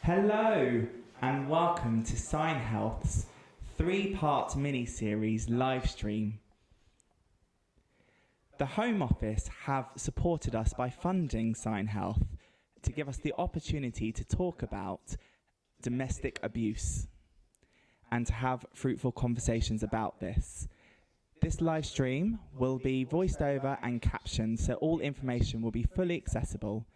Hello and welcome to SignHealth's 3-part mini-series live stream. The Home Office have supported us by funding SignHealth to give us the opportunity to talk about domestic abuse and to have fruitful conversations about this. This live stream will be voiced over and captioned, so all information will be fully accessible.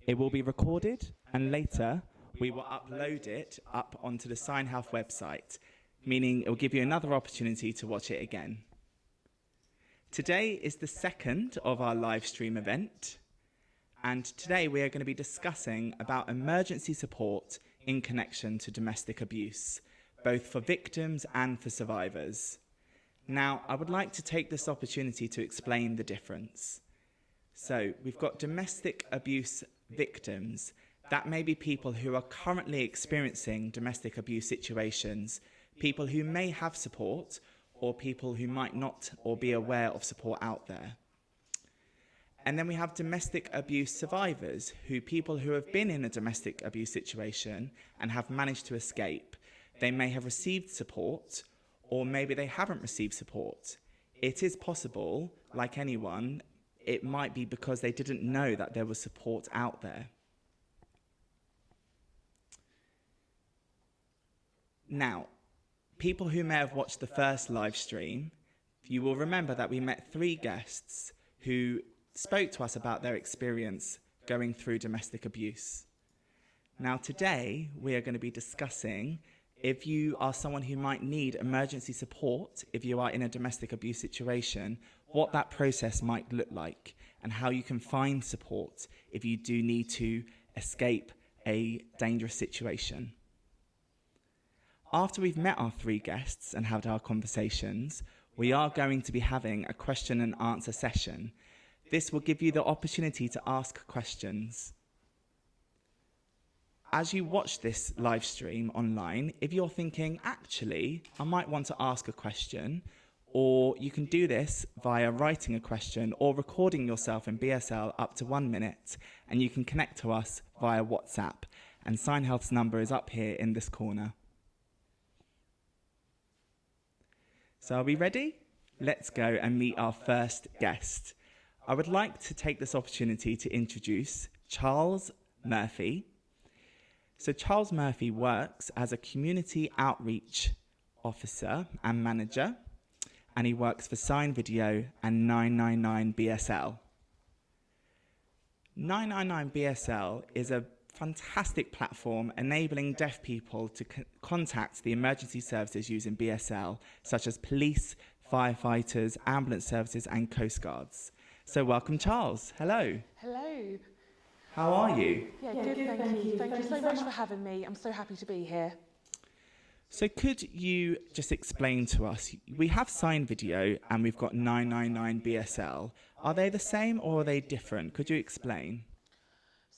It will be recorded and later we will upload it up onto the SignHealth website, meaning it will give you another opportunity to watch it again. Today is the second of our live stream event, and today we are going to be discussing about emergency support in connection to domestic abuse, both for victims and for survivors. Now, I would like to take this opportunity to explain the difference. So, we've got domestic abuse victims. That may be people who are currently experiencing domestic abuse situations, people who may have support, or people who might not or be aware of support out there. And then we have domestic abuse survivors, people who have been in a domestic abuse situation and have managed to escape. They may have received support, or maybe they haven't received support. It is possible, like anyone, it might be because they didn't know that there was support out there. Now, people who may have watched the first live stream, you will remember that we met 3 guests who spoke to us about their experience going through domestic abuse. Now, today we are going to be discussing if you are someone who might need emergency support, if you are in a domestic abuse situation, what that process might look like and how you can find support if you do need to escape a dangerous situation. After we've met our 3 guests and had our conversations, we are going to be having a question and answer session. This will give you the opportunity to ask questions. As you watch this live stream online, if you're thinking, actually, I might want to ask a question, or you can do this via writing a question or recording yourself in BSL up to 1 minute, and you can connect to us via WhatsApp. And SignHealth's number is up here in this corner. So are we ready? Let's go and meet our first guest. I would like to take this opportunity to introduce Charles Murphy. So Charles Murphy works as a community outreach officer and manager, and he works for Sign Video and 999 BSL. 999 BSL is a fantastic platform enabling deaf people to contact the emergency services using BSL, such as police, firefighters, ambulance services, and coast guards. So welcome, Charles. Hello. Hello. How are you? Yeah, good, thank you. Thank you so much for having me. I'm so happy to be here. So could you just explain to us, we have Sign Video and we've got 999 BSL. Are they the same or are they different? Could you explain?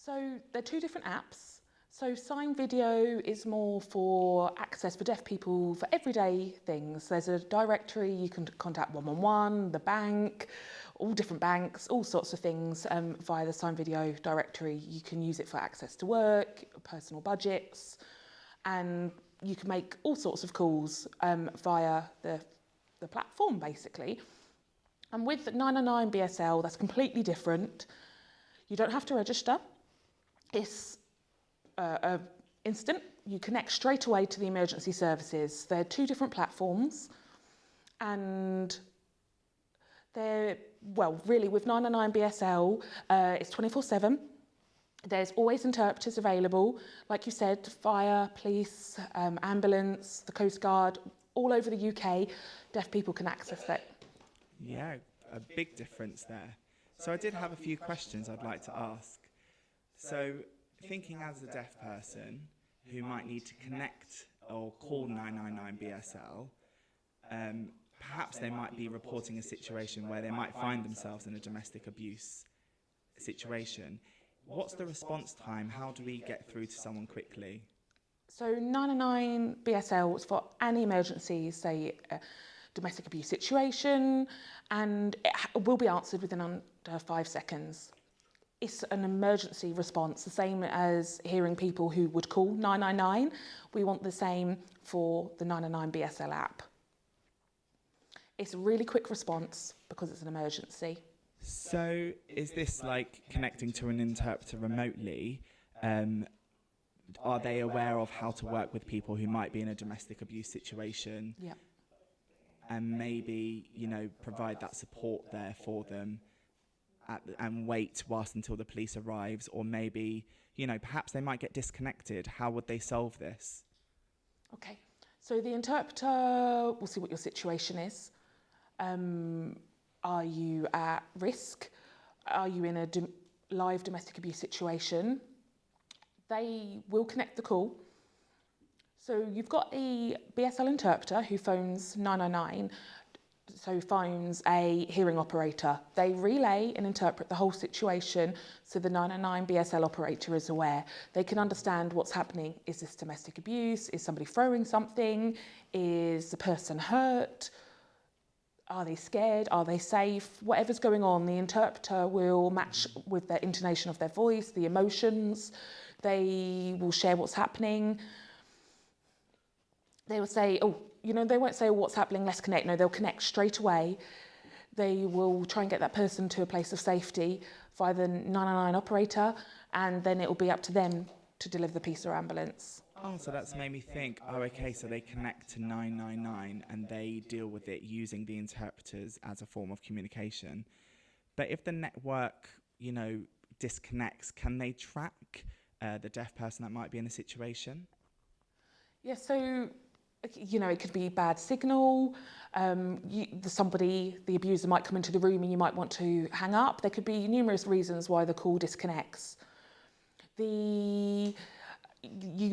So they're 2 different apps. So Sign Video is more for access for deaf people for everyday things. There's a directory, you can contact 111, the bank, all different banks, all sorts of things via the Sign Video directory. You can use it for access to work, personal budgets, and you can make all sorts of calls via the platform, basically. And with 999 BSL, that's completely different. You don't have to register. It's instant. You connect straight away to the emergency services. They're 2 different platforms, and they're, well, really with 999 BSL, it's 24/7. There's always interpreters available, like you said, fire, police, ambulance, the Coast Guard, all over the UK. Deaf people can access it. Yeah, a big difference there. So I did have a few questions I'd like to ask. So thinking as a deaf person who might need to connect or call 999 BSL, perhaps they might be reporting a situation where they might find themselves in a domestic abuse situation. What's the response time? How do we get through to someone quickly? So 999 BSL is for any emergencies, say a domestic abuse situation, and it will be answered within under 5 seconds. it's an emergency response, the same as hearing people who would call 999. We want the same for the 999 BSL app. It's a really quick response because it's an emergency. So is this like connecting to an interpreter remotely? Are they aware of how to work with people who might be in a domestic abuse situation? Yeah. And maybe, provide that support there for them and wait whilst until the police arrives, or maybe, perhaps they might get disconnected. How would they solve this? Okay, so the interpreter will see what your situation is. Are you at risk? Are you in a live domestic abuse situation? They will connect the call. So you've got a BSL interpreter who phones 999, so phones a hearing operator. They relay and interpret the whole situation so the 999 BSL operator is aware. They can understand what's happening. Is this domestic abuse? Is somebody throwing something? Is the person hurt? Are they scared? Are they safe? Whatever's going on, the interpreter will match with the intonation of their voice, the emotions. They will share what's happening. They will say, they won't say, what's happening, let's connect. No, they'll connect straight away. They will try and get that person to a place of safety via the 999 operator, and then it will be up to them to deliver the police or ambulance. Oh, so that's made me think, okay, so they connect to 999 and they deal with it using the interpreters as a form of communication. But if the network, disconnects, can they track the deaf person that might be in a situation? Yeah, so, it could be bad signal. The abuser might come into the room and you might want to hang up. There could be numerous reasons why the call disconnects. You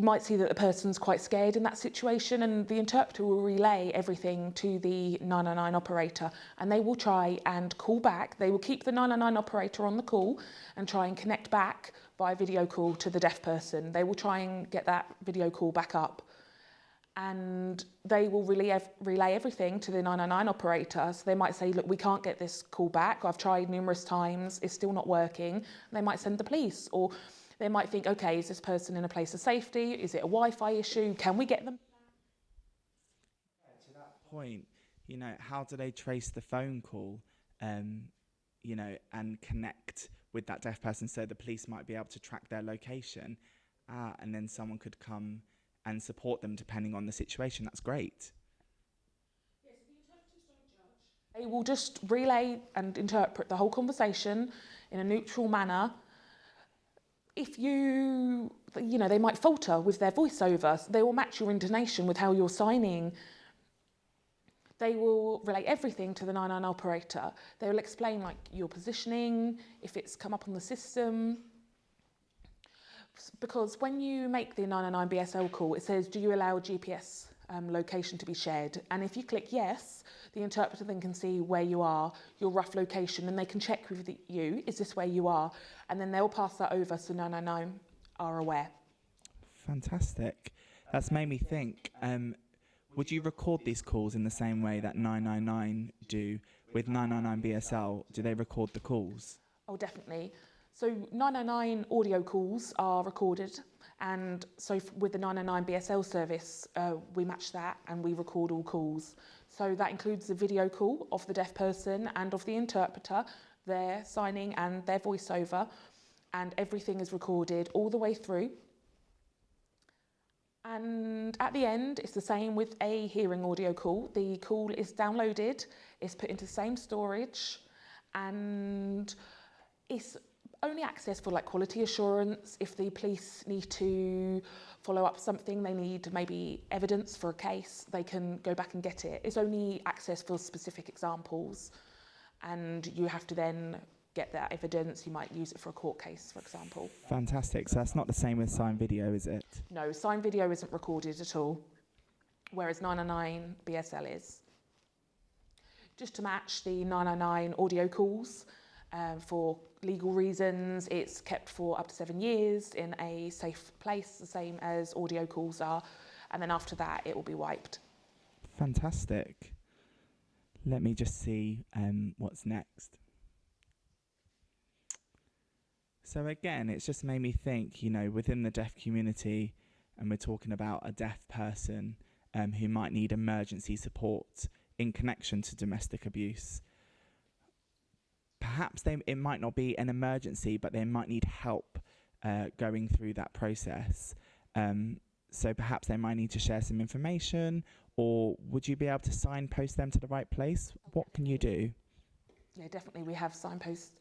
might see that the person's quite scared in that situation, and the interpreter will relay everything to the 999 operator, and they will try and call back. They will keep the 999 operator on the call and try and connect back by video call to the deaf person. They will try and get that video call back up, and they will relay everything to the 999 operator. So they might say, look, we can't get this call back. I've tried numerous times. It's still not working. They might send the police, or they might think, okay, is this person in a place of safety? Is it a Wi-Fi issue? Can we get them? To that point, how do they trace the phone call, and connect with that deaf person so the police might be able to track their location, and then someone could come and support them depending on the situation? That's great. Yes, the interpreters don't judge. They will just relay and interpret the whole conversation in a neutral manner. If they might falter with their voiceover. So they will match your intonation with how you're signing. They will relay everything to the 999 operator. They will explain your positioning, if it's come up on the system. Because when you make the 999 BSL call, it says, do you allow GPS location to be shared? And if you click yes, the interpreter then can see where you are, your rough location, and they can check with you, is this where you are? And then they'll pass that over so 999 are aware. Fantastic. That's made me think, would you record these calls in the same way that 999 do with 999 BSL? Do they record the calls? Oh, definitely. So 999 audio calls are recorded, and so with the 999 BSL service, we match that and we record all calls. So that includes the video call of the deaf person and of the interpreter, their signing and their voiceover, and everything is recorded all the way through. And at the end, it's the same with a hearing audio call. The call is downloaded, it's put into the same storage, and it's only access for quality assurance. If the police need to follow up something, they need maybe evidence for a case, they can go back and get it. It's only access for specific examples, and you have to then get that evidence. You might use it for a court case, for example. Fantastic. So that's not the same with signed video, is it? No, signed video isn't recorded at all, whereas 999 BSL is. Just to match the 999 audio calls, for legal reasons, it's kept for up to 7 years in a safe place, the same as audio calls are, and then after that it will be wiped. Fantastic. Let me just see what's next. So again, it's just made me think, within the deaf community, and we're talking about a deaf person who might need emergency support in connection to domestic abuse. Perhaps it might not be an emergency, but they might need help going through that process. So perhaps they might need to share some information, or would you be able to signpost them to the right place? What can you do? Yeah, definitely. We have signposts.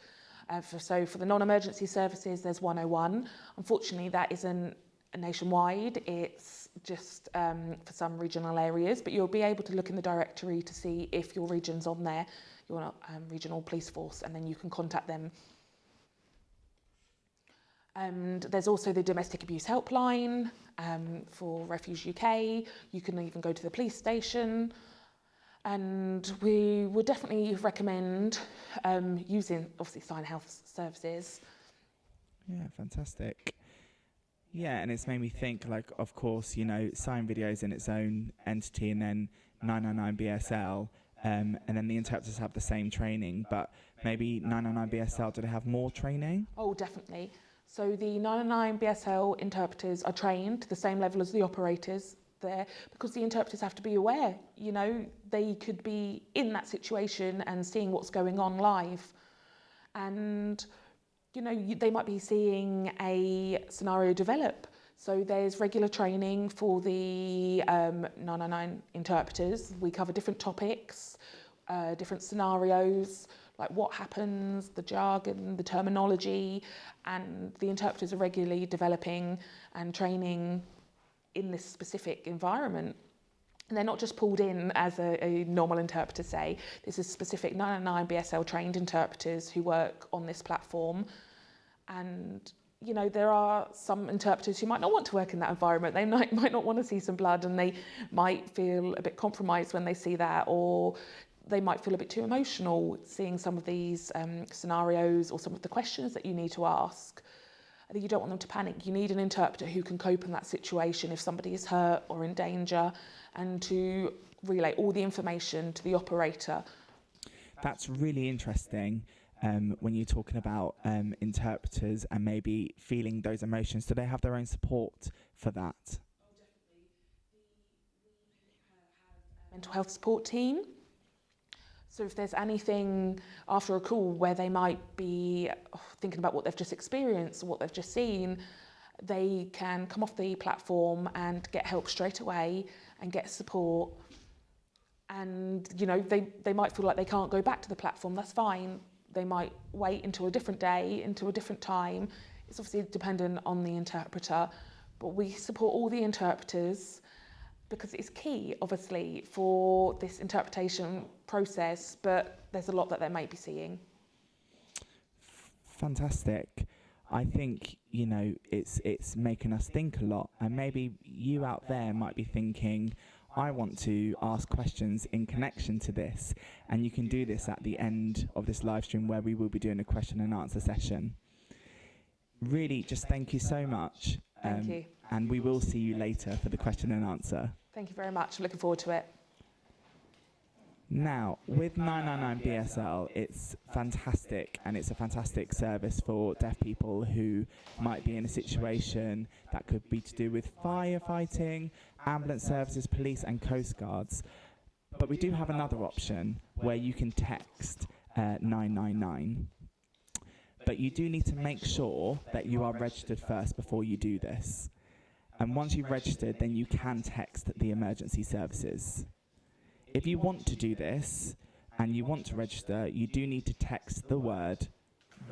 For the non-emergency services, there's 101. Unfortunately, that isn't nationwide. It's just for some regional areas, but you'll be able to look in the directory to see if your region's on there, your regional police force, and then you can contact them. And there's also the domestic abuse helpline for Refuge UK. You can even go to the police station. And we would definitely recommend using, obviously, SignHealth services. Yeah, fantastic. Yeah, and it's made me think, of course, Sign Video's in its own entity, and then 999 BSL, and then the interpreters have the same training, but maybe 999 BSL, do they have more training? Oh, definitely. So the 999 BSL interpreters are trained to the same level as the operators there, because the interpreters have to be aware, they could be in that situation and seeing what's going on live. And, they might be seeing a scenario develop. So there's regular training for the 999 interpreters. We cover different topics, different scenarios, like what happens, the jargon, the terminology, and the interpreters are regularly developing and training in this specific environment. And they're not just pulled in as a normal interpreter, say. This is specific 999 BSL trained interpreters who work on this platform. And, there are some interpreters who might not want to work in that environment. They might not want to see some blood, and they might feel a bit compromised when they see that, or they might feel a bit too emotional seeing some of these scenarios or some of the questions that you need to ask. I think you don't want them to panic. You need an interpreter who can cope in that situation if somebody is hurt or in danger, and to relay all the information to the operator. That's really interesting when you're talking about interpreters and maybe feeling those emotions. Do they have their own support for that? Oh, definitely. We have a mental health support team. So if there's anything after a call where they might be thinking about what they've just experienced or what they've just seen, they can come off the platform and get help straight away and get support. And, they might feel like they can't go back to the platform. That's fine. They might wait until a different day, until a different time. It's obviously dependent on the interpreter, but we support all the interpreters, because it's key, obviously, for this interpretation process, but there's a lot that they might be seeing. Fantastic. I think, it's making us think a lot, and maybe you out there might be thinking, I want to ask questions in connection to this, and you can do this at the end of this live stream, where we will be doing a question and answer session. Really, just thank you so much. Thank you. And we will see you later for the question and answer. Thank you very much. Looking forward to it. Now, with 999 BSL, it's fantastic, and it's a fantastic service for deaf people who might be in a situation that could be to do with firefighting, ambulance services, police and coast guards. But we do have another option where you can text 999. But you do need to make sure that you are registered first before you do this. And once you've registered, then you can text the emergency services. If you want to do this and you want to register, you do need to text the word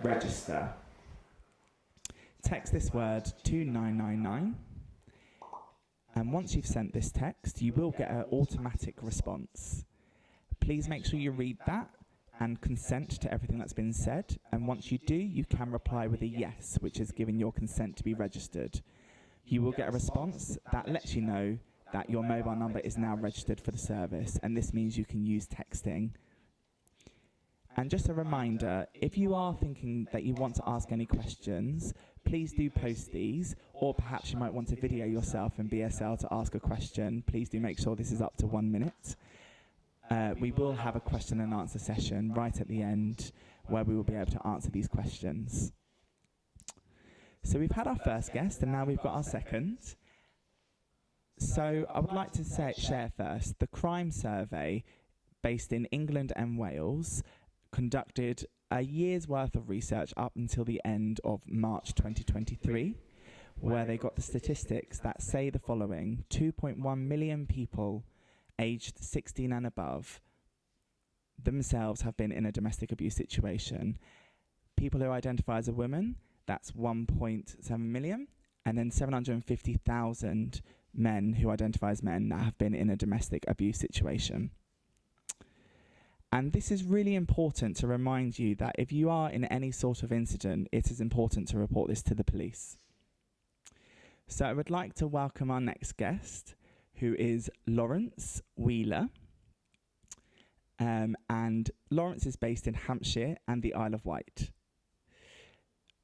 register. Text this word to 999. And once you've sent this text, you will get an automatic response. Please make sure you read that and consent to everything that's been said. And once you do, you can reply with a yes, which is giving your consent to be registered. You will get a response that lets you know that your mobile number is now registered for the service, and this means you can use texting. And just a reminder, if you are thinking that you want to ask any questions, please do post these, or perhaps you might want to video yourself in BSL to ask a question. Please do make sure this is up to 1 minute. We will have a question and answer session right at the end where we will be able to answer these questions. So we've had our first guest and now we've got our second. So I would like to share first the crime survey based in England and Wales conducted a year's worth of research up until the end of March 2023, where they got the statistics that say the following: 2.1 million people aged 16 and above themselves have been in a domestic abuse situation. People who identify as a woman, that's 1.7 million, and then 750,000 men who identify as men that have been in a domestic abuse situation. And this is really important to remind you that if you are in any sort of incident, it is important to report this to the police. So I would like to welcome our next guest, who is Lawrence Wheeler. And Lawrence is based in Hampshire and the Isle of Wight.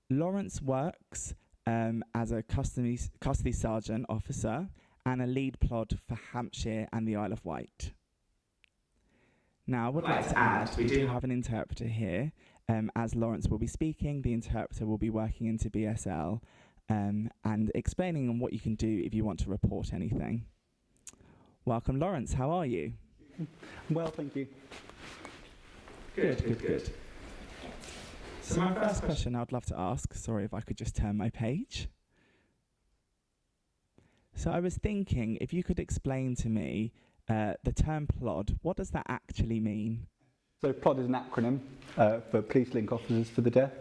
Lawrence works as a custody sergeant officer and a lead plod for Hampshire and the Isle of Wight. Now, I would like to add, we do have an interpreter here. As Lawrence will be speaking, the interpreter will be working into BSL and explaining on what you can do if you want to report anything. Welcome, Lawrence. How are you? Well, thank you. Good. So my first question I'd love to ask, sorry if I could just turn my page. So I was thinking, if you could explain to me the term PLOD, what does that actually mean? So PLOD is an acronym for Police Link Officers for the Deaf.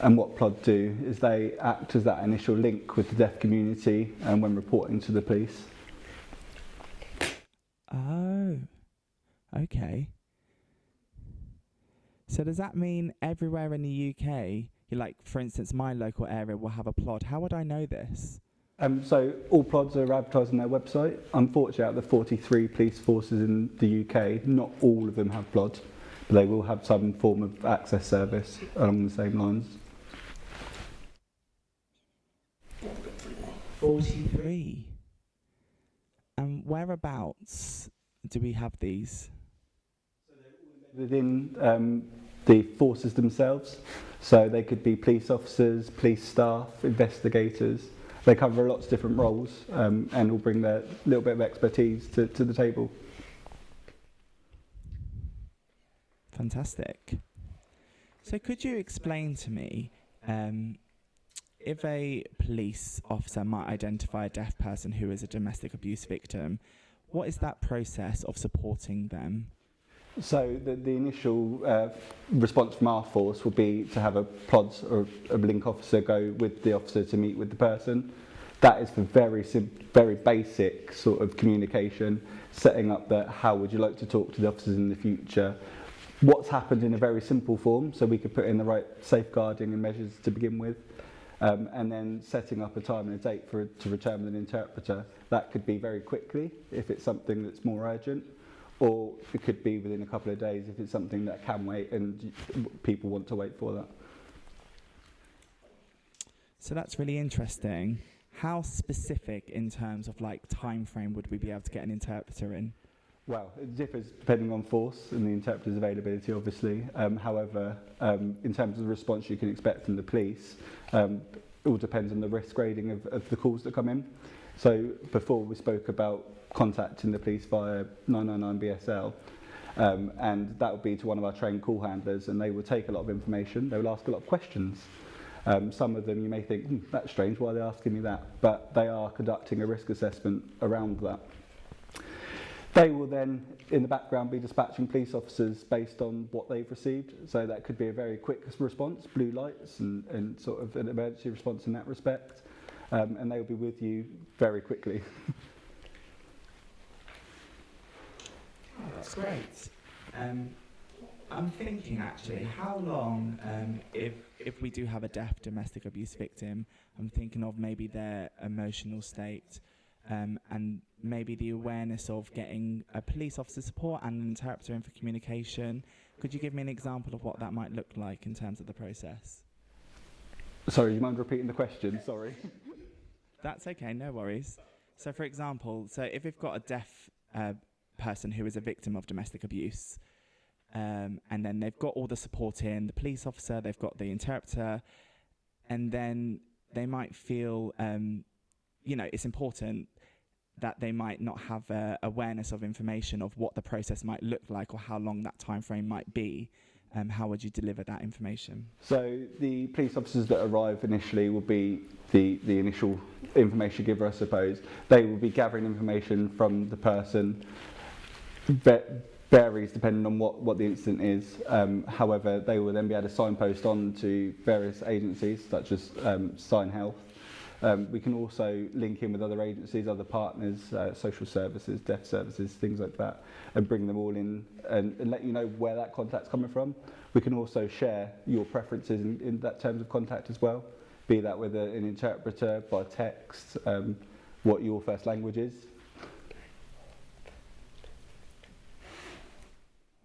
And what PLOD do is they act as that initial link with the deaf community and when reporting to the police. Oh, okay. So does that mean everywhere in the UK, like for instance, my local area will have a PLOD? How would I know this? So all PLODs are advertised on their website. Unfortunately, out of the 43 police forces in the UK, not all of them have PLOD, but they will have some form of access service along the same lines. 43. And whereabouts do we have these? Within the forces themselves, so they could be police officers, police staff, investigators. They cover lots of different roles and will bring their little bit of expertise to the table. Fantastic. So could you explain to me, if a police officer might identify a deaf person who is a domestic abuse victim, what is that process of supporting them? So the initial response from our force will be to have a PLOD or a link officer go with the officer to meet with the person. That is for very basic sort of communication, setting up that how would you like to talk to the officers in the future, what's happened in a very simple form, so we could put in the right safeguarding and measures to begin with, and then setting up a time and a date to return with an interpreter. That could be very quickly if it's something that's more urgent, or it could be within a couple of days if it's something that can wait and people want to wait for that. So that's really interesting. How specific in terms of like time frame would we be able to get an interpreter in? Well, it differs depending on force and the interpreter's availability, obviously. However, in terms of the response you can expect from the police, it all depends on the risk grading of the calls that come in. So before we spoke about contacting the police via 999 BSL, and that would be to one of our trained call handlers, and they will take a lot of information, they will ask a lot of questions. Some of them you may think, that's strange, why are they asking me that? But they are conducting a risk assessment around that. They will then, in the background, be dispatching police officers based on what they've received. So that could be a very quick response, blue lights, and sort of an emergency response in that respect. And they will be with you very quickly. Oh, that's great. I'm thinking actually, how long, if we do have a deaf domestic abuse victim, I'm thinking of maybe their emotional state, and maybe the awareness of getting a police officer support and an interpreter in for communication. Could you give me an example of what that might look like in terms of the process? Sorry, do you mind repeating the question? Sorry. That's okay, no worries. So for example, if we've got a deaf person who is a victim of domestic abuse, and then they've got all the support in, the police officer, they've got the interpreter, and then they might feel, it's important that they might not have awareness of information of what the process might look like or how long that time frame might be. How would you deliver that information? So the police officers that arrive initially will be the initial information giver, I suppose. They will be gathering information from the person. Varies depending on what the incident is. However, they will then be able to signpost on to various agencies such as SignHealth. We can also link in with other agencies, other partners, social services, deaf services, things like that, and bring them all in and let you know where that contact's coming from. We can also share your preferences in that terms of contact as well, be that with an interpreter, by text, what your first language is.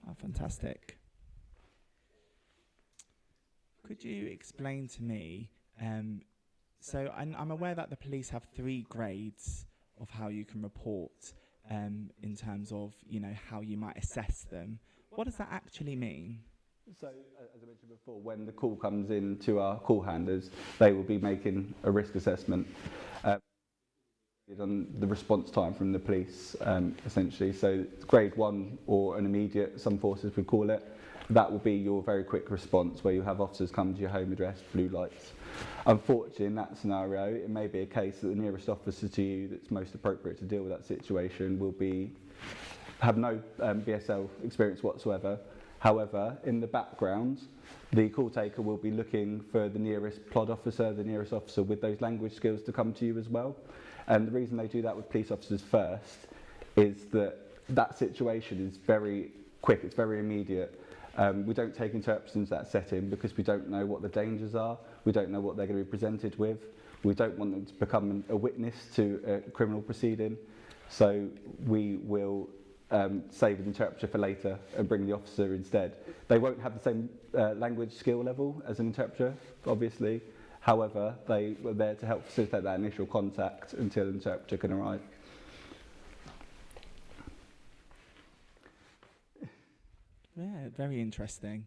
Oh, fantastic. Could you explain to me, so I'm aware that the police have 3 grades of how you can report in terms of, how you might assess them. What does that actually mean? So, as I mentioned before, when the call comes in to our call handlers, they will be making a risk assessment on the response time from the police, essentially. So grade 1, or an immediate, some forces would call it, that will be your very quick response where you have officers come to your home address, blue lights. Unfortunately, in that scenario, it may be a case that the nearest officer to you that's most appropriate to deal with that situation will have no BSL experience whatsoever. However, in the background, the call taker will be looking for the nearest plod officer, the nearest officer with those language skills to come to you as well. And the reason they do that with police officers first is that situation is very quick, it's very immediate. We don't take interpreters into that setting because we don't know what the dangers are, we don't know what they're going to be presented with, we don't want them to become a witness to a criminal proceeding, so we will save an interpreter for later and bring the officer instead. They won't have the same language skill level as an interpreter, obviously. However, they were there to help facilitate that initial contact until an interpreter can arrive. Yeah, very interesting.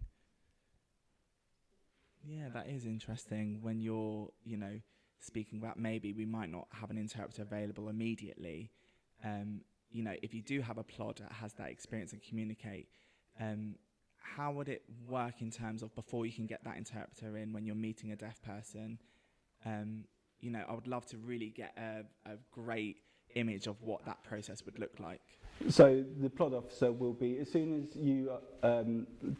Yeah, that is interesting when you're, speaking about maybe we might not have an interpreter available immediately. If you do have a plod that has that experience and communicate, how would it work in terms of before you can get that interpreter in when you're meeting a deaf person? I would love to really get a great image of what that process would look like. So the plod officer will be, as soon as you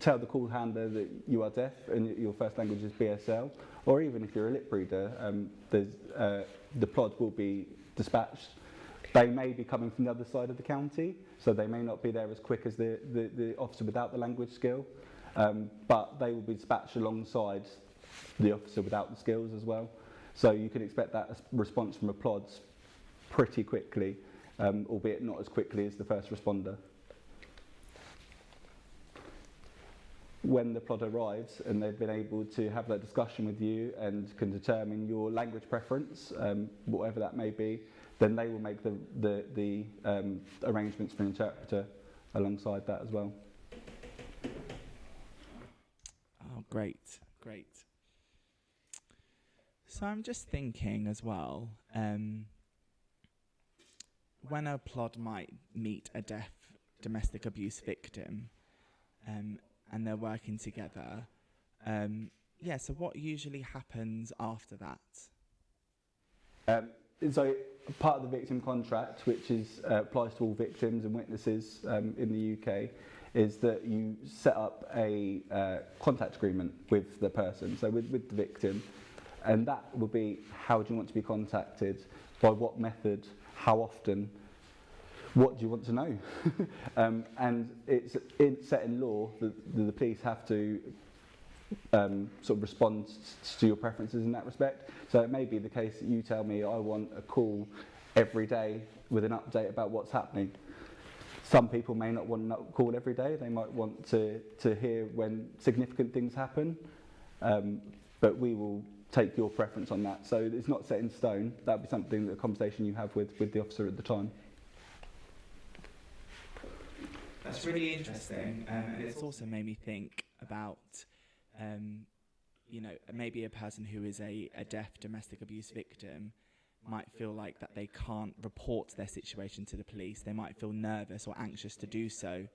tell the call handler that you are deaf and your first language is BSL, or even if you're a lip reader, the plod will be dispatched. They may be coming from the other side of the county, so they may not be there as quick as the officer without the language skill, but they will be dispatched alongside the officer without the skills as well. So you can expect that response from a plod pretty quickly, albeit not as quickly as the first responder. When the plod arrives and they've been able to have that discussion with you and can determine your language preference, whatever that may be, then they will make the arrangements for an interpreter alongside that as well. Oh, great. So I'm just thinking as well, when a plod might meet a deaf domestic abuse victim, and they're working together, so what usually happens after that? So part of the victim contract, which applies to all victims and witnesses in the UK, is that you set up a contact agreement with the person, so with the victim, and that will be how do you want to be contacted, by what method, how often, what do you want to know? And it's set in law that the police have to sort of respond to your preferences in that respect. So it may be the case that you tell me I want a call every day with an update about what's happening. Some people may not want a call every day, they might want to hear when significant things happen, but we will take your preference on that. So it's not set in stone, that'll be something, that a conversation you have with the officer at the time. That's really interesting, and it's also made me think about, maybe a person who is a deaf domestic abuse victim might feel like that they can't report their situation to the police. They might feel nervous or anxious to do so.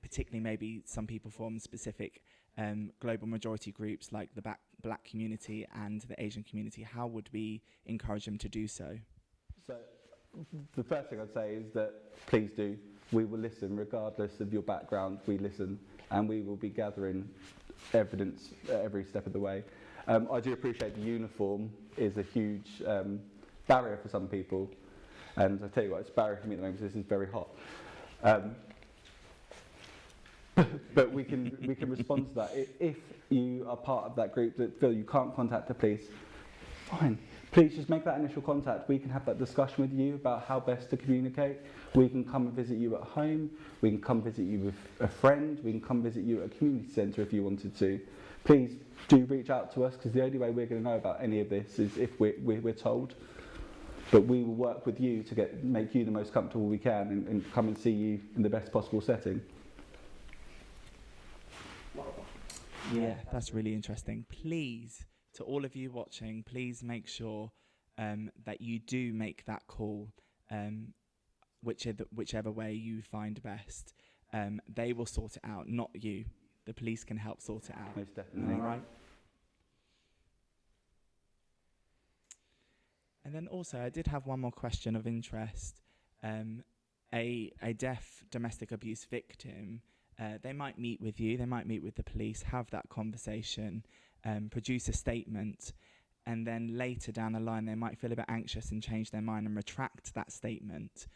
Particularly maybe some people from specific global majority groups like the black community and the Asian community. How would we encourage them to do so? So the first thing I'd say is that please do. We will listen regardless of your background. We listen, and we will be gathering evidence at every step of the way. I do appreciate the uniform is a huge barrier for some people, and I tell you what, it's a barrier for me at the moment because this is very hot. But we can respond to that. If you are part of that group that feel you can't contact the police, fine. Please just make that initial contact. We can have that discussion with you about how best to communicate. We can come and visit you at home. We can come visit you with a friend. We can come visit you at a community centre if you wanted to. Please do reach out to us, because the only way we're going to know about any of this is if we're told. But we will work with you to make you the most comfortable we can and come and see you in the best possible setting. Yeah, that's really interesting. Please, to all of you watching, please make sure that you do make that call, whichever way you find best. They will sort it out, not you. The police can help sort it out. Most definitely. All right. And then also, I did have one more question of interest. A deaf domestic abuse victim, they might meet with you, they might meet with the police, have that conversation, produce a statement, and then later down the line, they might feel a bit anxious and change their mind and retract that statement.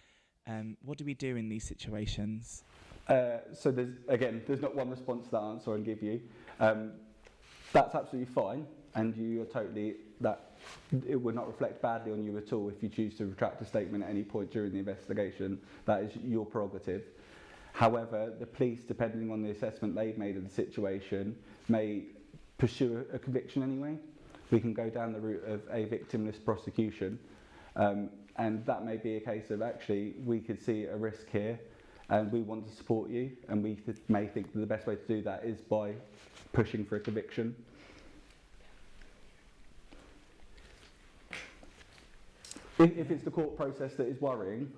What do we do in these situations? So there's not one response to that answer I can give you. That's absolutely fine, and you are totally it would not reflect badly on you at all if you choose to retract a statement at any point during the investigation. That is your prerogative. However, the police, depending on the assessment they've made of the situation, may pursue a conviction anyway. We can go down the route of a victimless prosecution, and that may be a case of actually we could see a risk here and we want to support you, and we may think that the best way to do that is by pushing for a conviction. If it's the court process that is worrying,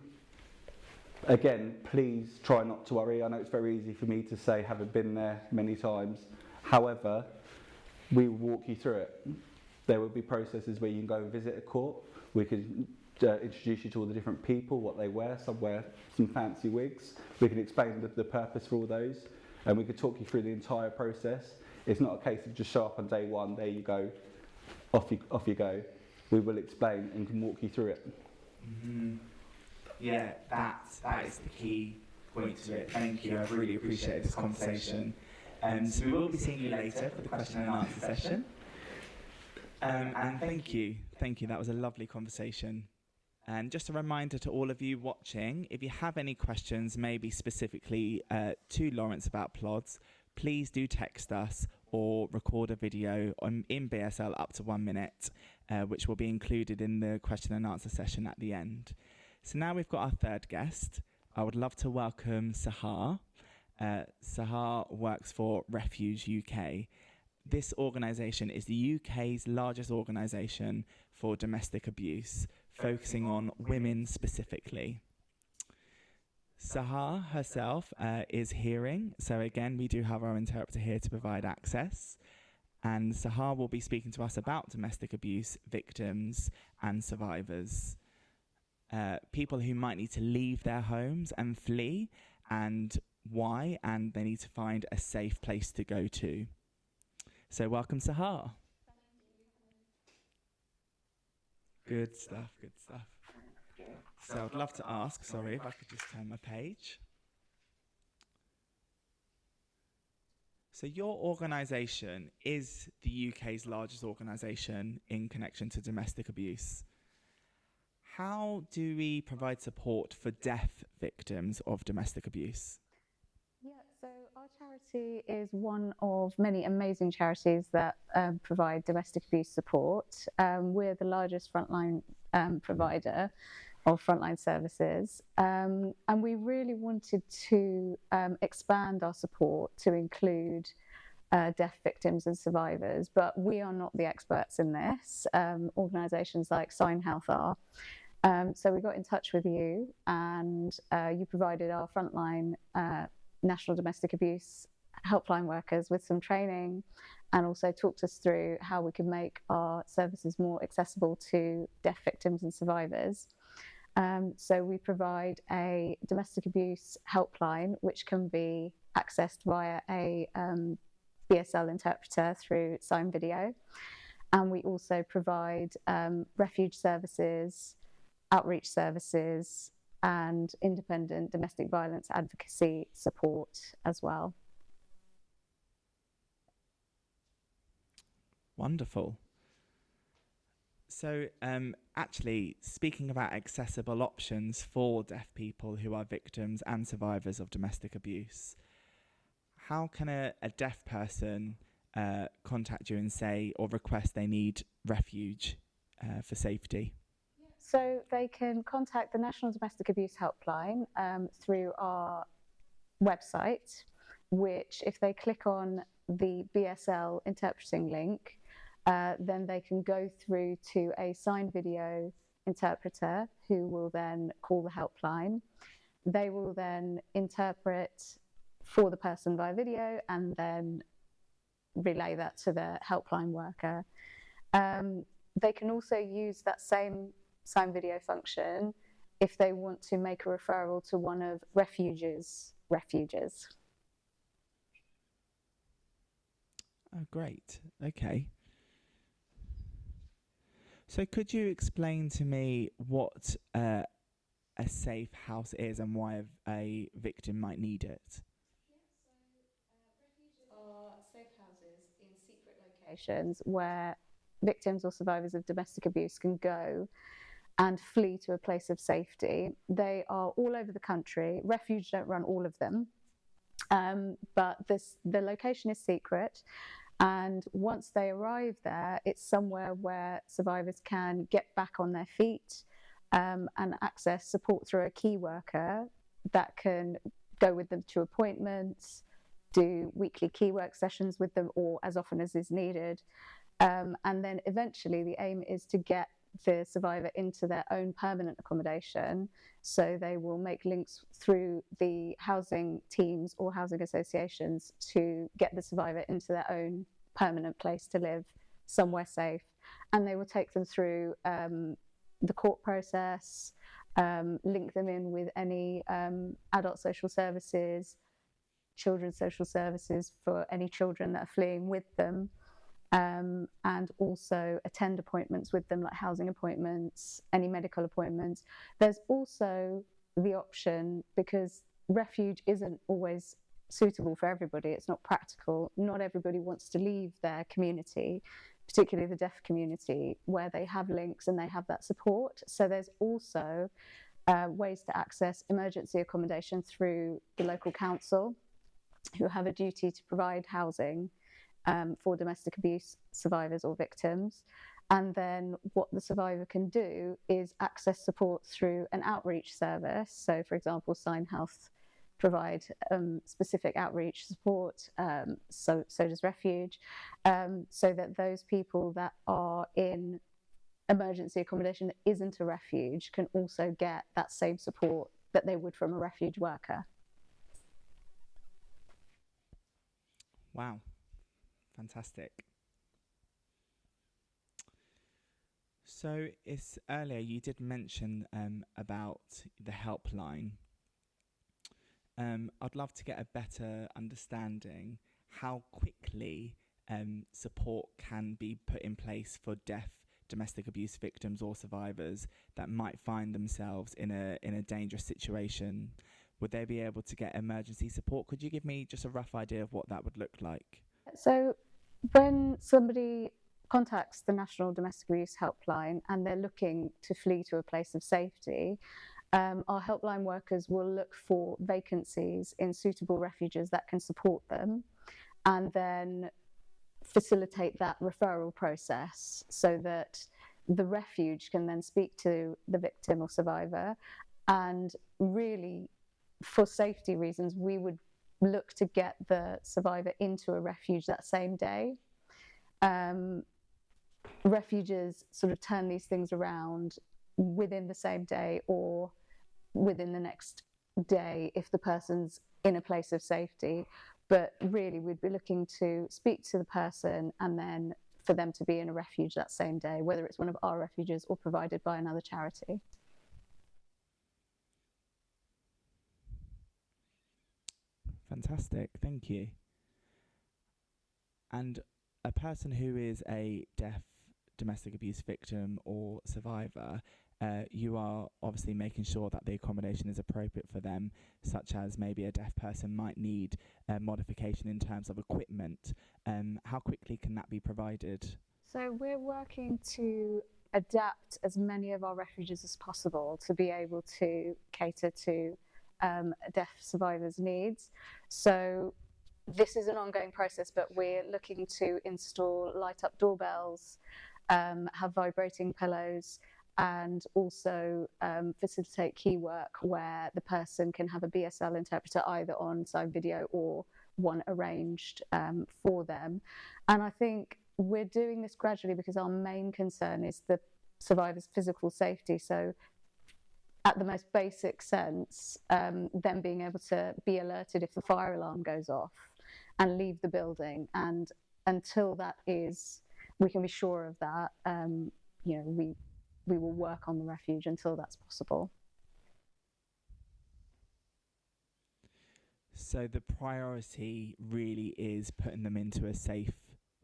again, please try not to worry. I know it's very easy for me to say, having been there many times. However, we will walk you through it. There will be processes where you can go and visit a court. We could introduce you to all the different people, what they wear. Some wear some fancy wigs. We can explain the purpose for all those, and we could talk you through the entire process. It's not a case of just show up on day one, there you go, off you go. We will explain and can walk you through it. Mm-hmm. Yeah, that is the key point to it. Thank you. I really appreciated this conversation. So we will be seeing you later for the question and answer session. And thank you. That was a lovely conversation. And just a reminder to all of you watching, if you have any questions, maybe specifically to Lawrence about PLODs, please do text us or record a video in BSL up to 1 minute, which will be included in the question and answer session at the end. So now we've got our third guest. I would love to welcome Sahar. Sahar works for Refuge UK. This organisation is the UK's largest organisation for domestic abuse, focusing on women specifically. Sahar herself is hearing, so again, we do have our interpreter here to provide access. And Sahar will be speaking to us about domestic abuse victims and survivors. People who might need to leave their homes and flee, and why, and they need to find a safe place to go to. So welcome, Sahar. Good stuff. So I'd love to ask, sorry, if I could just turn my page. So your organisation is the UK's largest organisation in connection to domestic abuse. How do we provide support for deaf victims of domestic abuse? Yeah, so our charity is one of many amazing charities that provide domestic abuse support. We're the largest frontline provider of frontline services, and we really wanted to expand our support to include deaf victims and survivors, but we are not the experts in this. Organisations like SignHealth are. So we got in touch with you, and you provided our frontline national domestic abuse helpline workers with some training, and also talked us through how we could make our services more accessible to deaf victims and survivors. So we provide a domestic abuse helpline, which can be accessed via a BSL interpreter through sign video. And we also provide refuge services, outreach services, and independent domestic violence advocacy support as well. Wonderful. So, actually, speaking about accessible options for deaf people who are victims and survivors of domestic abuse, how can a deaf person contact you and say or request they need refuge for safety? So they can contact the National Domestic Abuse Helpline through our website, which if they click on the BSL interpreting link, then they can go through to a sign video interpreter who will then call the helpline. They will then interpret for the person by video and then relay that to the helpline worker. They can also use that same sign video function if they want to make a referral to one of refuges. Oh, great. Okay. So could you explain to me what a safe house is and why a victim might need it? Refuges are safe houses in secret locations where victims or survivors of domestic abuse can go and flee to a place of safety. They are all over the country. Refuge don't run all of them, but the location is secret. And once they arrive there, it's somewhere where survivors can get back on their feet and access support through a key worker that can go with them to appointments, do weekly key work sessions with them, or as often as is needed. And then eventually the aim is to get the survivor into their own permanent accommodation. So they will make links through the housing teams or housing associations to get the survivor into their own permanent place to live, somewhere safe. And they will take them through the court process, link them in with any adult social services, children's social services for any children that are fleeing with them. And also attend appointments with them, like housing appointments, any medical appointments. There's also the option, because refuge isn't always suitable for everybody, it's not practical. Not everybody wants to leave their community, particularly the deaf community, where they have links and they have that support. So there's also ways to access emergency accommodation through the local council, who have a duty to provide housing for domestic abuse survivors or victims. And then what the survivor can do is access support through an outreach service. So, for example, SignHealth provide specific outreach support, so does Refuge, so that those people that are in emergency accommodation that isn't a refuge can also get that same support that they would from a refuge worker. Wow. Fantastic. So earlier you did mention about the helpline. I'd love to get a better understanding how quickly support can be put in place for deaf domestic abuse victims or survivors that might find themselves in a dangerous situation. Would they be able to get emergency support? Could you give me just a rough idea of what that would look like? So when somebody contacts the National Domestic Abuse Helpline and they're looking to flee to a place of safety, our helpline workers will look for vacancies in suitable refuges that can support them, and then facilitate that referral process so that the refuge can then speak to the victim or survivor. And really, for safety reasons, we would look to get the survivor into a refuge that same day. Refuges sort of turn these things around within the same day or within the next day if the person's in a place of safety. But really, we'd be looking to speak to the person and then for them to be in a refuge that same day, whether it's one of our refuges or provided by another charity. Fantastic, thank you. And a person who is a deaf domestic abuse victim or survivor, you are obviously making sure that the accommodation is appropriate for them, such as maybe a deaf person might need modification in terms of equipment. How quickly can that be provided? So we're working to adapt as many of our refuges as possible to be able to cater to deaf survivors' needs. So this is an ongoing process, but we're looking to install light-up doorbells, have vibrating pillows, and also facilitate key work where the person can have a BSL interpreter either on sign video or one arranged for them. And I think we're doing this gradually because our main concern is the survivor's physical safety. So at the most basic sense, them being able to be alerted if the fire alarm goes off and leave the building. And until that is, we can be sure of that, you know, we will work on the refuge until that's possible. So the priority really is putting them into a safe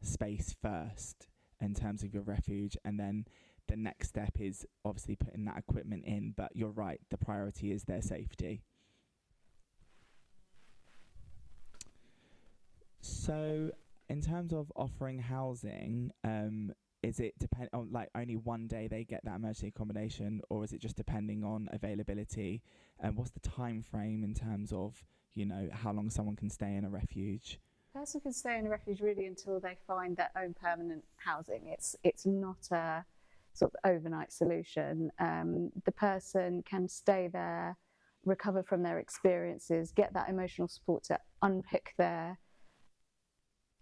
space first in terms of your refuge, and then the next step is obviously putting that equipment in, but you're right, the priority is their safety. So in terms of offering housing, is it depend on like only one day they get that emergency accommodation, or is it just depending on availability? And what's the time frame in terms of, you know, how long someone can stay in a refuge? A person can stay in a refuge really until they find their own permanent housing. It's not a sort of overnight solution. The person can stay there, recover from their experiences, get that emotional support to unpick their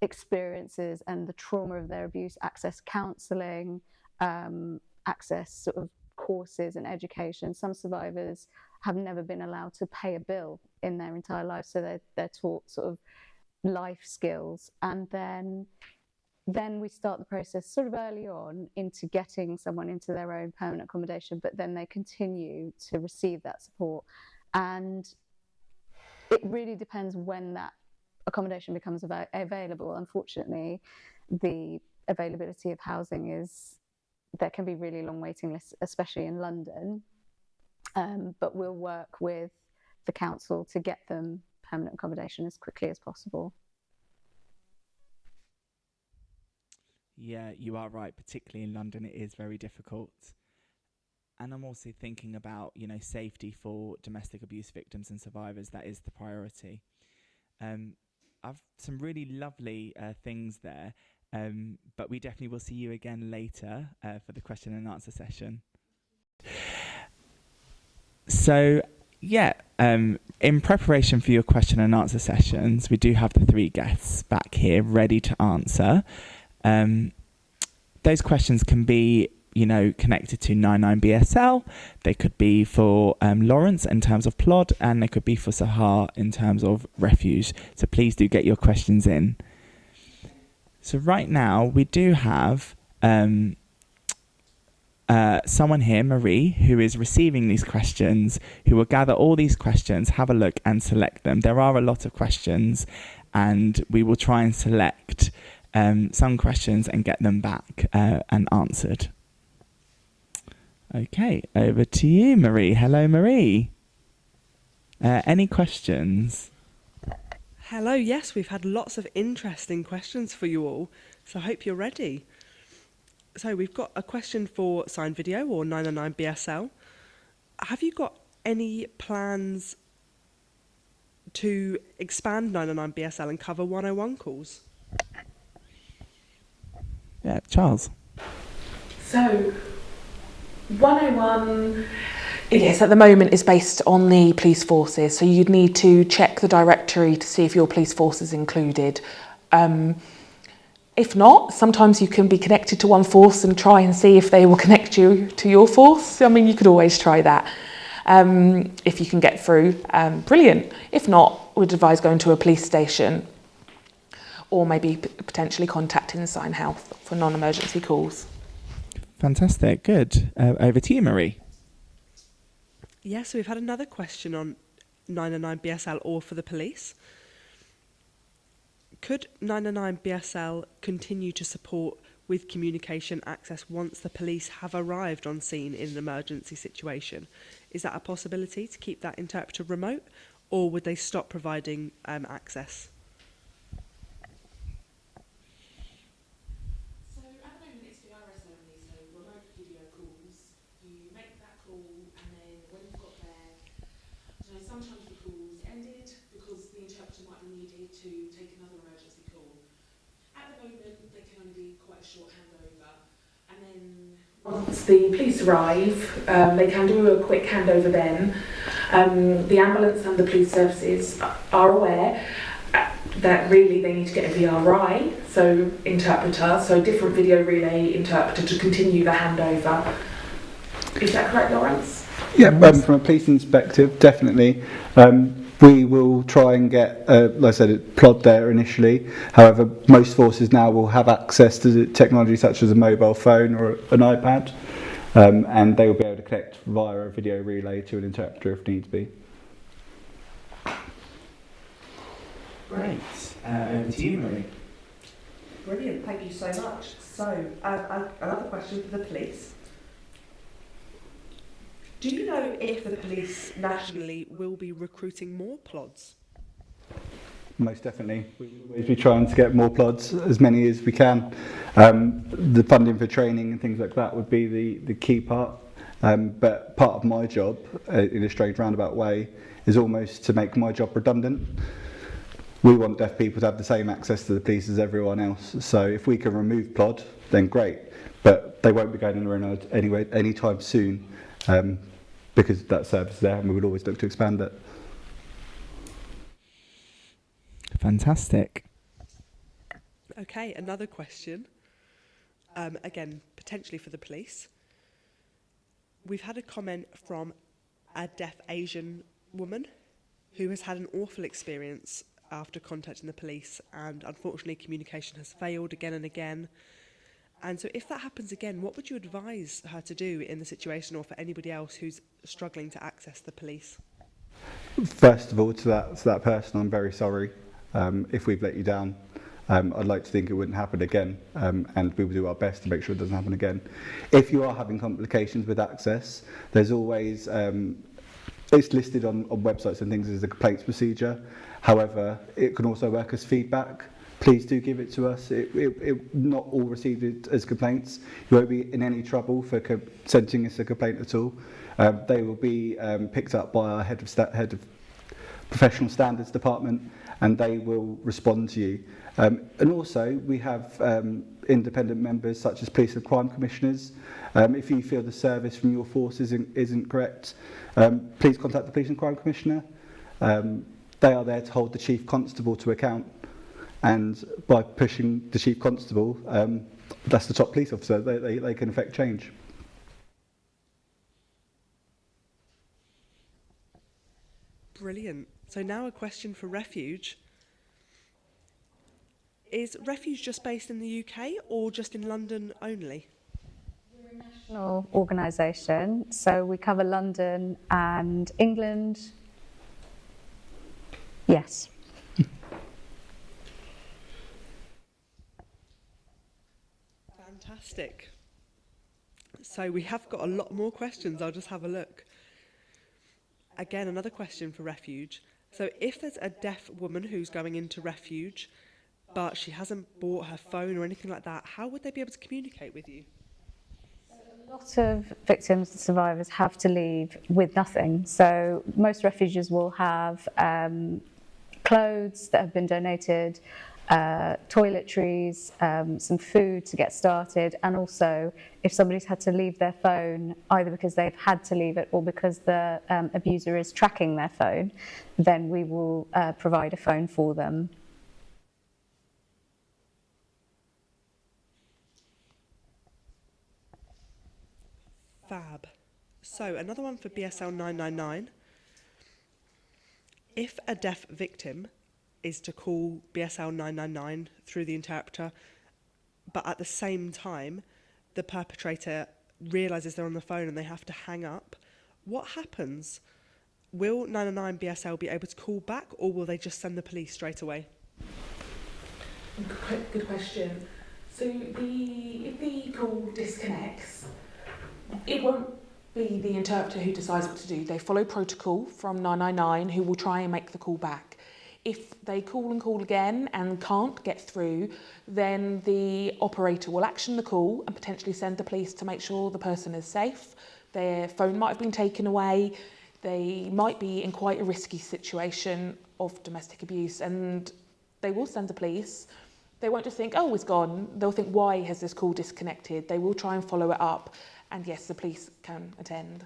experiences and the trauma of their abuse, access counselling, access sort of courses and education. Some survivors have never been allowed to pay a bill in their entire life, so they're taught sort of life skills, and then we start the process sort of early on into getting someone into their own permanent accommodation, but then they continue to receive that support. And it really depends when that accommodation becomes available. Unfortunately, the availability of housing there can be really long waiting lists, especially in London. But we'll work with the council to get them permanent accommodation as quickly as possible. Yeah, you are right. Particularly in London, it is very difficult. And I'm also thinking about, you know, safety for domestic abuse victims and survivors. That is the priority. I've some really lovely things there, but we definitely will see you again later for the question and answer session. So, yeah, in preparation for your question and answer sessions, we do have the 3 guests back here ready to answer. Those questions can be, you know, connected to 99BSL. They could be for Lawrence in terms of plod, and they could be for Sahar in terms of refuge. So please do get your questions in. So right now we do have someone here, Marie, who is receiving these questions, who will gather all these questions, have a look and select them. There are a lot of questions, and we will try and select some questions and get them back and answered. Okay, over to you, Marie. Hello, Marie. Any questions? Hello, yes, we've had lots of interesting questions for you all, so I hope you're ready. So we've got a question for Sign Video or 999BSL. Have you got any plans to expand 999BSL and cover 101 calls? Yeah, Charles. So 101 Yes, at the moment it's based on the police forces, so you'd need to check the directory to see if your police force is included. If not, sometimes you can be connected to one force and try and see if they will connect you to your force. I mean, you could always try that if you can get through. Brilliant. If not, we'd advise going to a police station or maybe potentially contacting SignHealth for non-emergency calls. Fantastic. Good. Over to you, Marie. Yes, so we've had another question on 909 BSL or for the police. Could 909 BSL continue to support with communication access once the police have arrived on scene in an emergency situation? Is that a possibility to keep that interpreter remote, or would they stop providing access? So at the moment it's VRS only, so remote video calls. You make that call and then when you've got there, sometimes the call's ended because the interpreter might be needed to take another emergency call. At the moment they can only be quite a short handover, and then once the police arrive they can do a quick handover then. The ambulance and the police services are aware that really they need to get a VRI, so interpreter, so different video relay interpreter to continue the handover. Is that correct, Lawrence? Yeah, from a police perspective, definitely. We will try and get, like I said, plod there initially. However, most forces now will have access to technology such as a mobile phone or an iPad, and they will be able to connect via a video relay to an interpreter if needs be. Great. Over to you, Marie. Brilliant, thank you so much. So, another question for the police. Do you know if the police nationally will be recruiting more plods? Most definitely. We will always be trying to get more plods, as many as we can. The funding for training and things like that would be the key part. But part of my job, in a strange roundabout way, is almost to make my job redundant. We want deaf people to have the same access to the police as everyone else. So if we can remove plod, then great. But they won't be going anywhere anytime soon. Because that service is there and we would always look to expand it. Fantastic. Okay, another question, again, potentially for the police. We've had a comment from a deaf Asian woman who has had an awful experience after contacting the police, and unfortunately communication has failed again and again. And so if that happens again, what would you advise her to do in the situation, or for anybody else who's struggling to access the police? First of all, to that person, I'm very sorry if we've let you down. I'd like to think it wouldn't happen again, and we will do our best to make sure it doesn't happen again. If you are having complications with access, there's always, it's listed on websites and things as a complaints procedure. However, it can also work as feedback. Please do give it to us. It not all received as complaints. You won't be in any trouble for sending us a complaint at all. They will be picked up by our head of professional standards department, and they will respond to you. And also, we have independent members such as police and crime commissioners. If you feel the service from your force isn't correct, please contact the police and crime commissioner. They are there to hold the chief constable to account. And by pushing the chief constable, that's the top police officer, they can affect change. Brilliant. So now a question for Refuge. Is Refuge just based in the UK or just in London only? We're a national organisation, so we cover London and England. Yes. Fantastic. So we have got a lot more questions. I'll just have a look. Again, another question for Refuge. So if there's a deaf woman who's going into Refuge, but she hasn't bought her phone or anything like that, how would they be able to communicate with you? A lot of victims and survivors have to leave with nothing. So most refuges will have clothes that have been donated, toiletries, some food to get started, and also if somebody's had to leave their phone, either because they've had to leave it or because the abuser is tracking their phone, then we will provide a phone for them. Fab. So another one for BSL 999. If a deaf victim is to call BSL 999 through the interpreter, but at the same time the perpetrator realises they're on the phone and they have to hang up, what happens? Will 999 BSL be able to call back, or will they just send the police straight away? Good question. So if the call disconnects, it won't be the interpreter who decides what to do. They follow protocol from 999, who will try and make the call back. If they call and call again and can't get through, then the operator will action the call and potentially send the police to make sure the person is safe. Their phone might have been taken away. They might be in quite a risky situation of domestic abuse, and they will send the police. They won't just think, oh, it's gone. They'll think, why has this call disconnected? They will try and follow it up. And yes, the police can attend.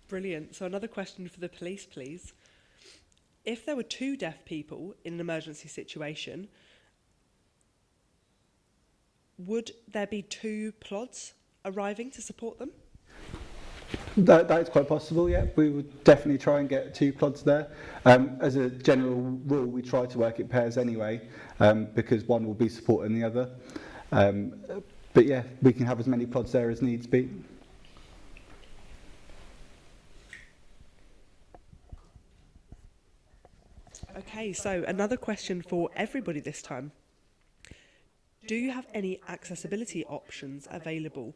Brilliant. So another question for the police, please. If there were two deaf people in an emergency situation, would there be two plods arriving to support them? That is quite possible, yeah. We would definitely try and get two plods there. As a general rule, we try to work in pairs anyway, because one will be supporting the other. But yeah, we can have as many plods there as needs be. Okay, so another question for everybody this time. Do you have any accessibility options available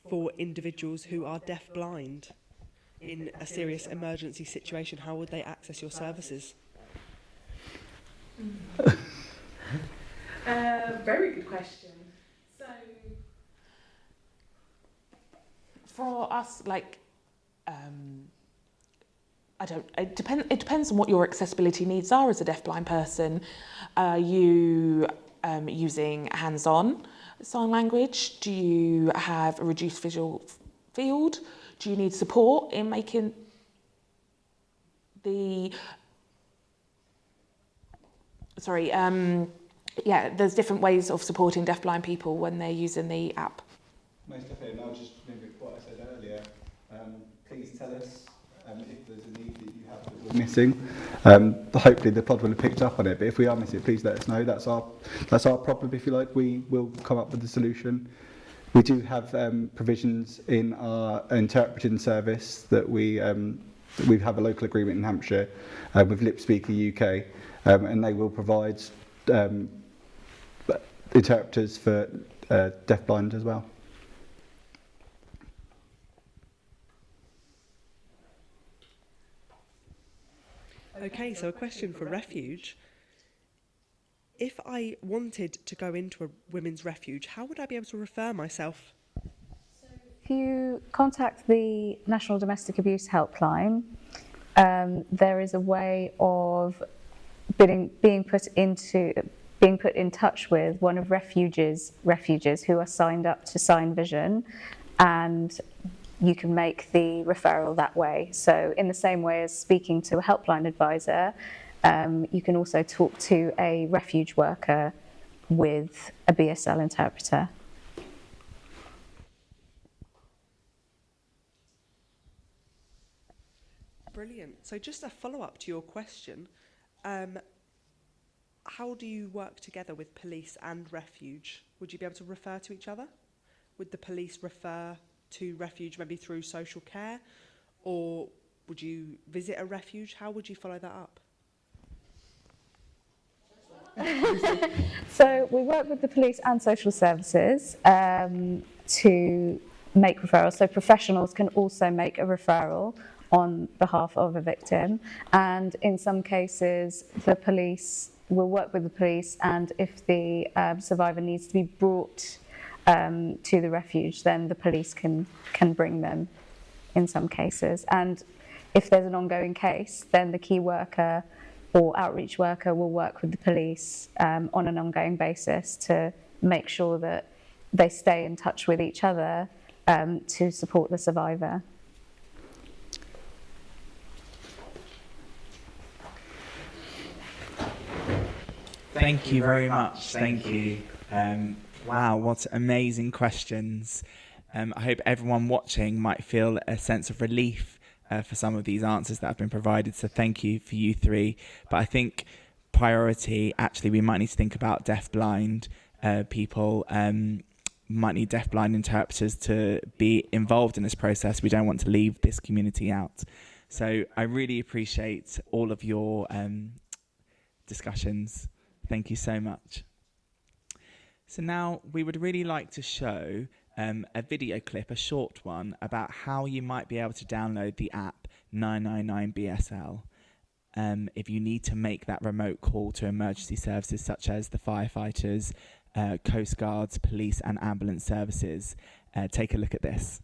for individuals who are deaf-blind in a serious emergency situation? How would they access your services? Very good question. So, for us, like, it depends on what your accessibility needs are as a deaf-blind person. Are you using hands-on sign language? Do you have a reduced visual field? Do you need support in making the... Sorry, yeah, there's different ways of supporting deaf-blind people when they're using the app. Most definitely, and I'll just remember what I said earlier. Please tell us if there's a need that you have that we're missing. Hopefully the pod will have picked up on it, but if we are missing it, please let us know. That's our problem, if you like. We will come up with the solution. We do have provisions in our interpreting service that we have a local agreement in Hampshire with Lip Speaker UK, and they will provide interpreters for deaf-blind as well. Okay, so a question for Refuge. If I wanted to go into a women's refuge, how would I be able to refer myself? If you contact the National Domestic Abuse Helpline, there is a way of being put in touch with one of refuges who are signed up to Sign Vision, and you can make the referral that way. So in the same way as speaking to a helpline advisor, you can also talk to a refuge worker with a BSL interpreter. Brilliant. So just a follow-up to your question, how do you work together with police and refuge? Would you be able to refer to each other? Would the police refer to refuge maybe through social care, or would you visit a refuge? How would you follow that up? So we work with the police and social services to make referrals. So professionals can also make a referral on behalf of a victim, and in some cases the police will work with the police, and if the survivor needs to be brought to the refuge, then the police can bring them in some cases. And if there's an ongoing case, then the key worker or outreach worker will work with the police on an ongoing basis to make sure that they stay in touch with each other to support the survivor. Thank you very much. Thank you. Wow, what amazing questions. I hope everyone watching might feel a sense of relief for some of these answers that have been provided. So thank you for you three. But I think priority, actually, we might need to think about deaf-blind people. Might need deaf-blind interpreters to be involved in this process. We don't want to leave this community out. So I really appreciate all of your discussions. Thank you so much. So now we would really like to show a video clip, a short one, about how you might be able to download the app 999BSL if you need to make that remote call to emergency services such as the firefighters, coast guards, police and ambulance services. Take a look at this.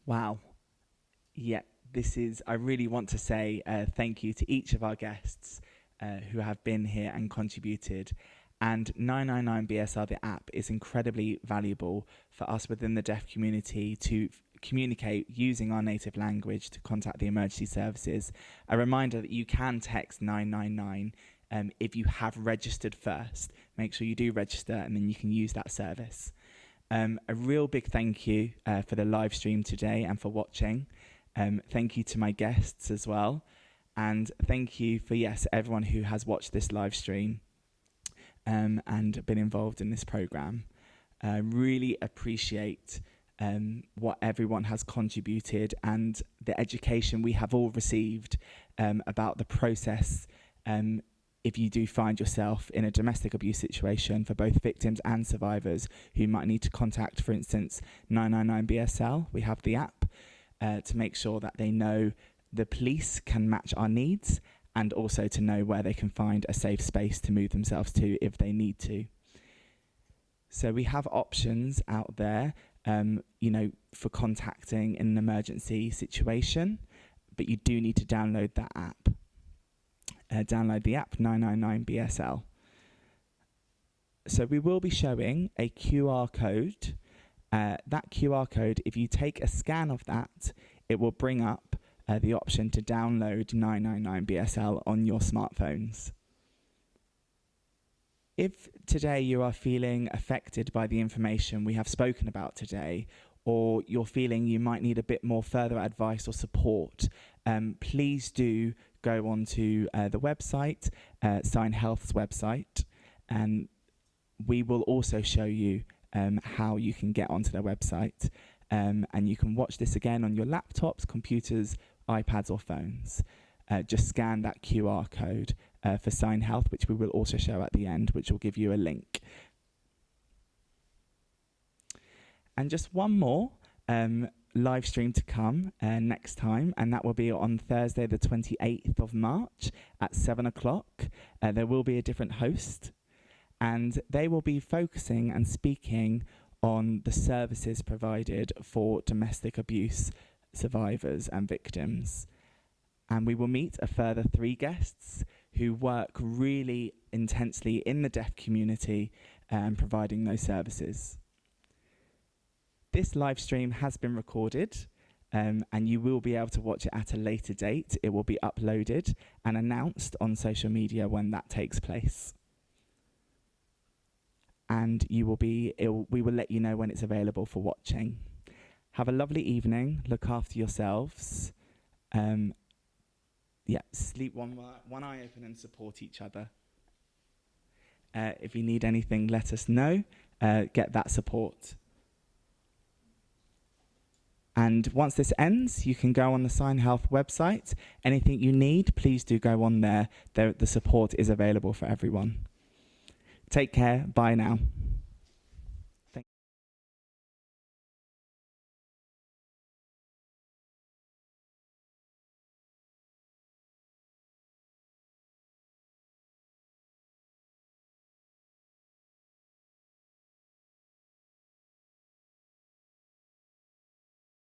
Wow. Yeah, I really want to say thank you to each of our guests who have been here and contributed. And 999BSL, the app, is incredibly valuable for us within the deaf community to communicate using our native language to contact the emergency services. A reminder that you can text 999 if you have registered first. Make sure you do register and then you can use that service. A real big thank you for the live stream today and for watching. Thank you to my guests as well. And thank you for, everyone who has watched this live stream and been involved in this program. Really appreciate what everyone has contributed and the education we have all received about the process if you do find yourself in a domestic abuse situation, for both victims and survivors who might need to contact, for instance, 999BSL. We have the app to make sure that they know the police can match our needs, and also to know where they can find a safe space to move themselves to if they need to. So we have options out there, for contacting in an emergency situation, but you do need to download that app. Download the app 999BSL. So we will be showing a QR code. That QR code, if you take a scan of that, it will bring up the option to download 999BSL on your smartphones. If today you are feeling affected by the information we have spoken about today, or you're feeling you might need a bit more further advice or support, please do go onto the website, SignHealth's website, and we will also show you how you can get onto their website, and you can watch this again on your laptops, computers, iPads or phones. Just scan that QR code for SignHealth, which we will also show at the end, which will give you a link. And just one more live stream to come next time, and that will be on Thursday the 28th of March at 7 o'clock. There will be a different host, and they will be focusing and speaking on the services provided for domestic abuse survivors and victims. And we will meet a further 3 guests who work really intensely in the deaf community providing those services. This live stream has been recorded and you will be able to watch it at a later date. It will be uploaded and announced on social media when that takes place. And we will let you know when it's available for watching. Have a lovely evening. Look after yourselves. Sleep one eye open and support each other. If you need anything, let us know. Get that support. And once this ends, you can go on the SignHealth website. Anything you need, please do go on there. The support is available for everyone. Take care. Bye now.